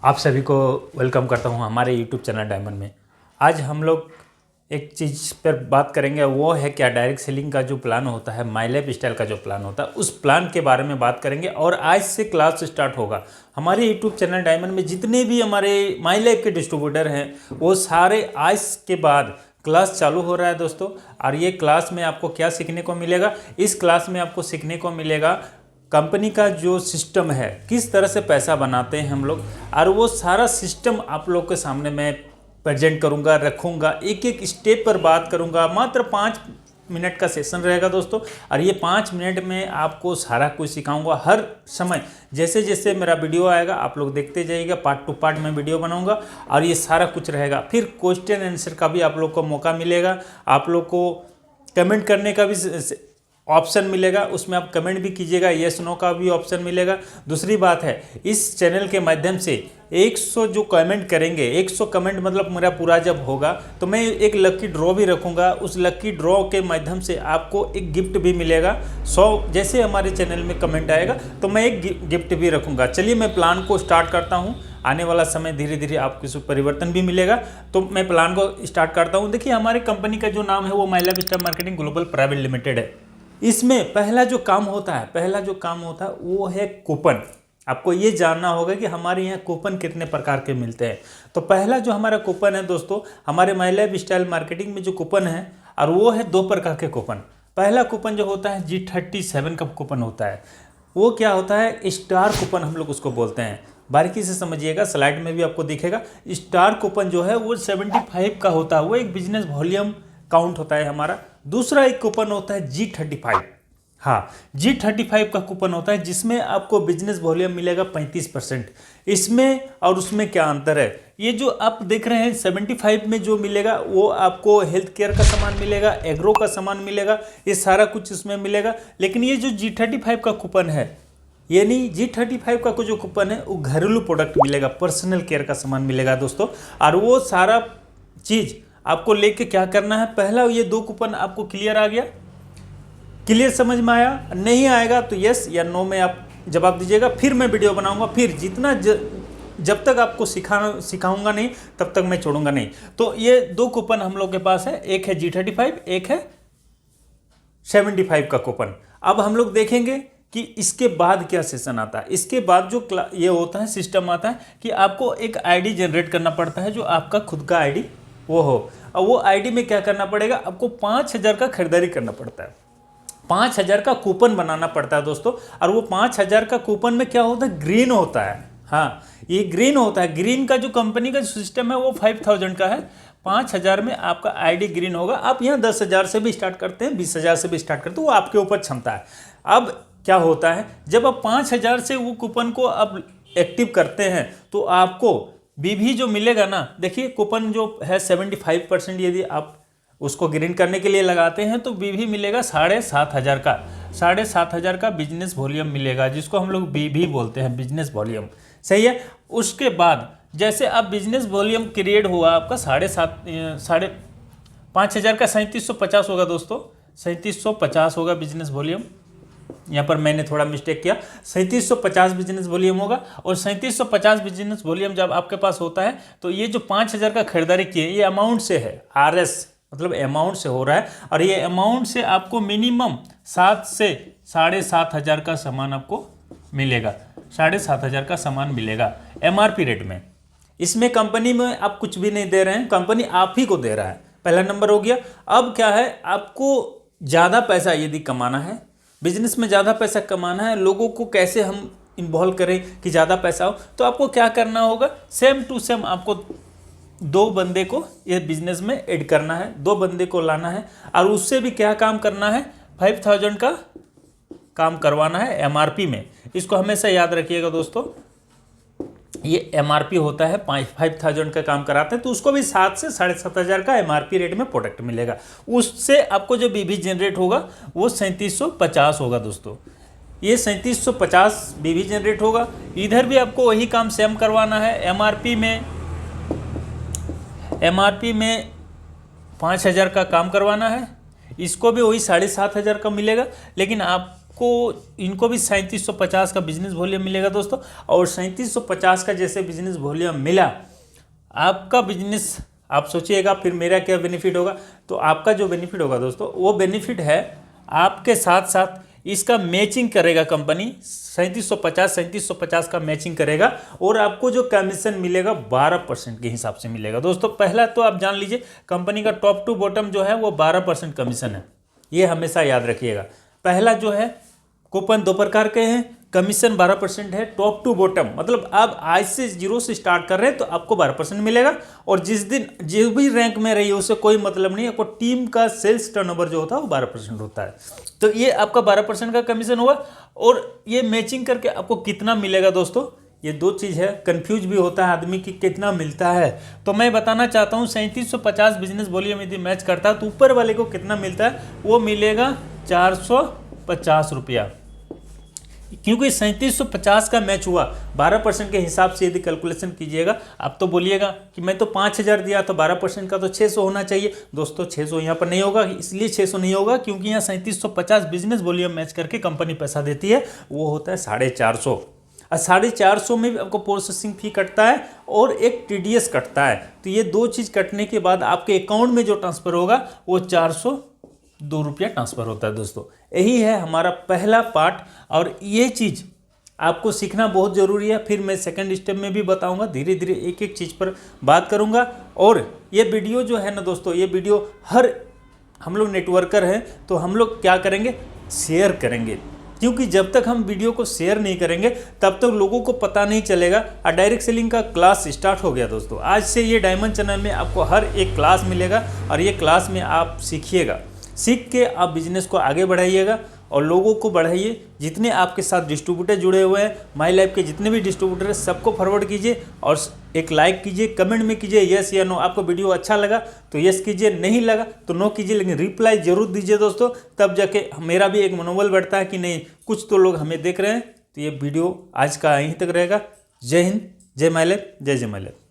आप सभी को वेलकम करता हूं हमारे यूट्यूब चैनल डायमंड में। आज हम लोग एक चीज़ पर बात करेंगे, वो है क्या डायरेक्ट सेलिंग का जो प्लान होता है, माई लाइफ स्टाइल का जो प्लान होता है, उस प्लान के बारे में बात करेंगे। और आज से क्लास स्टार्ट होगा हमारे यूट्यूब चैनल डायमंड में। जितने भी हमारे माई लाइफ के डिस्ट्रीब्यूटर हैं वो सारे आज के बाद क्लास चालू हो रहा है दोस्तों। और ये क्लास में आपको क्या सीखने को मिलेगा? इस क्लास में आपको सीखने को मिलेगा कंपनी का जो सिस्टम है, किस तरह से पैसा बनाते हैं हम लोग, और वो सारा सिस्टम आप लोग के सामने मैं प्रेजेंट करूंगा, रखूंगा, एक एक स्टेप पर बात करूंगा। मात्र 5 मिनट का सेशन रहेगा दोस्तों, और ये 5 मिनट में आपको सारा कुछ सिखाऊंगा। हर समय जैसे जैसे मेरा वीडियो आएगा आप लोग देखते जाइएगा, पार्ट टू पार्ट में वीडियो बनाऊंगा और ये सारा कुछ रहेगा। फिर क्वेश्चन आंसर का भी आप लोग को मौका मिलेगा, आप लोग को कमेंट करने का भी ऑप्शन मिलेगा, उसमें आप कमेंट भी कीजिएगा, येस नो का भी ऑप्शन मिलेगा। दूसरी बात है, इस चैनल के माध्यम से 100 जो कमेंट करेंगे, 100 कमेंट मतलब मेरा पूरा जब होगा तो मैं एक लकी ड्रॉ भी रखूंगा। उस लकी ड्रॉ के माध्यम से आपको एक गिफ्ट भी मिलेगा। 100 जैसे हमारे चैनल में कमेंट आएगा तो मैं एक गिफ्ट भी रखूंगा। चलिए मैं प्लान को स्टार्ट करता हूँ। आने वाला समय धीरे धीरे आपको इसमें परिवर्तन भी मिलेगा, तो मैं प्लान को स्टार्ट करता हूँ। देखिए, हमारी कंपनी का जो नाम है वो my life style marketing global private limited है। इसमें पहला जो काम होता है वो है कूपन। आपको ये जानना होगा कि हमारे यहाँ कूपन कितने प्रकार के मिलते हैं। तो पहला जो हमारा कूपन है दोस्तों, हमारे माई लाइफ स्टाइल मार्केटिंग में जो कूपन है, और वो है 2 प्रकार के कूपन। पहला कूपन जो होता है G37 का कूपन होता है। वो क्या होता है? स्टार कूपन हम लोग उसको बोलते हैं। बारीकी से समझिएगा, स्लाइड में भी आपको दिखेगा। स्टार कूपन जो है वो 75 का होता है, वो एक बिजनेस वॉल्यूम काउंट होता है हमारा। दूसरा एक कूपन होता है G35। हाँ, G35 का कूपन होता है जिसमें आपको बिजनेस वॉल्यूम मिलेगा 35%। इसमें और उसमें क्या अंतर है? ये जो आप देख रहे हैं 75 में जो मिलेगा वो आपको हेल्थ केयर का सामान मिलेगा, एग्रो का सामान मिलेगा, ये सारा कुछ इसमें मिलेगा। लेकिन ये जो G35 का कूपन है, यानी G35 का जो कूपन है वो घरेलू प्रोडक्ट मिलेगा, पर्सनल केयर का सामान मिलेगा दोस्तों। और वो सारा चीज़ आपको लेके क्या करना है? पहला ये 2 कूपन आपको क्लियर आ गया? क्लियर समझ में आया? नहीं आएगा तो यस या नो में आप जवाब दीजिएगा। फिर मैं वीडियो बनाऊंगा, फिर जितना जब तक आपको सिखाऊंगा नहीं तब तक मैं छोड़ूंगा नहीं। तो ये 2 कूपन हम लोग के पास है, एक है G35, एक है 75 का कूपन। अब हम लोग देखेंगे कि इसके बाद क्या सेशन आता है। इसके बाद जो ये होता है, सिस्टम आता है कि आपको एक आईडी जनरेट करना पड़ता है, जो आपका खुद का आईडी वो हो। और वो आईडी में क्या करना पड़ेगा? आपको 5000 का खरीदारी करना पड़ता है, 5000 का कूपन बनाना पड़ता है दोस्तों। और वो 5000 का कूपन में क्या होता है? ग्रीन होता है। हाँ, ये ग्रीन होता है। ग्रीन का जो कंपनी का सिस्टम है वो 5000 का है। 5000 में आपका आईडी ग्रीन होगा। आप यहाँ 10,000 से भी स्टार्ट करते हैं, 20,000 से भी स्टार्ट करते हैं, वो आपके ऊपर क्षमता है। अब क्या होता है, जब आप 5000 से वो कूपन को आप एक्टिव करते हैं तो आपको बीभी जो मिलेगा ना, देखिए कूपन जो है 75%, यदि आप उसको ग्रीन करने के लिए लगाते हैं तो बीभी मिलेगा 7,500 का। 7,500 का बिजनेस वॉल्यूम मिलेगा, जिसको हम लोग बीभी बोलते हैं, बिजनेस वॉल्यूम। सही है। उसके बाद जैसे आप बिजनेस वॉल्यूम क्रिएट हुआ आपका 5,500 का 3750 होगा दोस्तों, 3750 होगा बिजनेस वॉल्यूम। यहाँ पर मैंने थोड़ा मिस्टेक किया, 3750 बिजनेस वॉल्यूम होगा। और 3750 बिजनेस वॉल्यूम जब आपके पास होता है तो ये जो 5000 का खरीदारी किए, ये अमाउंट से है, RS मतलब अमाउंट से हो रहा है। और ये अमाउंट से आपको मिनिमम 7 से 7,500 का सामान आपको मिलेगा, 7,500 का सामान मिलेगा MRP रेट में। इसमें कंपनी में आप कुछ भी नहीं दे रहे हैं, कंपनी आप ही को दे रहा है। पहला नंबर हो गया। अब क्या है, आपको ज़्यादा पैसा यदि कमाना है, बिजनेस में ज़्यादा पैसा कमाना है, लोगों को कैसे हम इन्वॉल्व करें कि ज़्यादा पैसा हो, तो आपको क्या करना होगा? सेम टू सेम आपको 2 बंदे को ये बिजनेस में ऐड करना है, 2 बंदे को लाना है। और उससे भी क्या काम करना है? 5000 का काम करवाना है MRP में। इसको हमेशा याद रखिएगा दोस्तों, ये MRP होता है, 5000 का काम कराते हैं तो उसको भी 7 से 7,500 का MRP रेट में प्रोडक्ट मिलेगा। उससे आपको जो बीबी जनरेट होगा वो 3750 होगा दोस्तों। ये 3750 बीबी जनरेट होगा। इधर भी आपको वही काम सेम करवाना है। MRP में 5000 का काम करवाना है, इसको भी वही 7,500 का मिलेगा। लेकिन आप आपको इनको भी 3750 का बिजनेस वॉल्यूम मिलेगा दोस्तों। और 3750 का जैसे बिजनेस वॉल्यूम मिला, आपका बिजनेस, आप सोचिएगा फिर मेरा क्या बेनिफिट होगा। तो आपका जो बेनिफिट होगा दोस्तों, वो बेनिफिट है आपके साथ साथ इसका मैचिंग करेगा कंपनी, 3750 का मैचिंग करेगा और आपको जो कमीशन मिलेगा 12% के हिसाब से मिलेगा दोस्तों। पहला तो आप जान लीजिए, कंपनी का टॉप टू बॉटम जो है वो 12% कमीशन है, ये हमेशा याद रखिएगा। पहला जो है कूपन 2 प्रकार के हैं, कमीशन 12% है टॉप टू बॉटम, मतलब आप आज से 0 से स्टार्ट कर रहे हैं तो आपको 12% मिलेगा। और जिस दिन जो भी रैंक में रही है उससे कोई मतलब नहीं, आपको टीम का सेल्स टर्नओवर जो होता है वो 12% होता है। तो ये आपका 12% का कमीशन हुआ। और ये मैचिंग करके आपको कितना मिलेगा दोस्तों, ये 2 चीज़ है, कंफ्यूज भी होता है आदमी कि कितना मिलता है। तो मैं बताना चाहता हूँ 3750 बिजनेस वॉल्यूम यदि मैच करता है तो ऊपर वाले को कितना मिलता है, वो मिलेगा 450 रुपया। क्योंकि 3750 का मैच हुआ 12% के हिसाब से यदि कैलकुलेशन कीजिएगा, आप तो बोलिएगा कि मैं तो 5000 दिया तो 12% का तो 600 होना चाहिए। दोस्तों 600 यहाँ पर नहीं होगा, इसलिए 600 नहीं होगा क्योंकि यहाँ 3750 बिजनेस वॉल्यूम मैच करके कंपनी पैसा देती है, वो होता है 450। और 450 में भी आपको प्रोसेसिंग फी कटता है और एक TDS कटता है। तो ये 2 चीज़ कटने के बाद आपके अकाउंट में जो ट्रांसफ़र होगा वो 402 रुपया ट्रांसफ़र होता है दोस्तों। यही है हमारा पहला पार्ट और ये चीज़ आपको सीखना बहुत ज़रूरी है। फिर मैं सेकंड स्टेप में भी बताऊंगा, धीरे धीरे एक एक चीज़ पर बात करूंगा। और ये वीडियो जो है ना दोस्तों, ये वीडियो हम लोग नेटवर्कर हैं तो हम लोग क्या करेंगे, शेयर करेंगे, क्योंकि जब तक हम वीडियो को शेयर नहीं करेंगे तब तक लोगों को पता नहीं चलेगा। और डायरेक्ट सेलिंग का क्लास स्टार्ट हो गया दोस्तों। आज से ये डायमंड चैनल में आपको हर एक क्लास मिलेगा और ये क्लास में आप सीखिएगा, सीख के आप बिजनेस को आगे बढ़ाइएगा और लोगों को बढ़ाइए। जितने आपके साथ डिस्ट्रीब्यूटर जुड़े हुए हैं, माई लाइफ के जितने भी डिस्ट्रीब्यूटर हैं, सबको फॉरवर्ड कीजिए और एक लाइक कीजिए, कमेंट में कीजिए यस या नो। आपको वीडियो अच्छा लगा तो यस कीजिए, नहीं लगा तो नो कीजिए, लेकिन रिप्लाई जरूर दीजिए दोस्तों। तब जाके मेरा भी एक मनोबल बढ़ता है कि नहीं, कुछ तो लोग हमें देख रहे हैं। तो ये वीडियो आज का यहीं तक रहेगा। जय हिंद, जय माई लाइफ, जय जय माई लाइफ।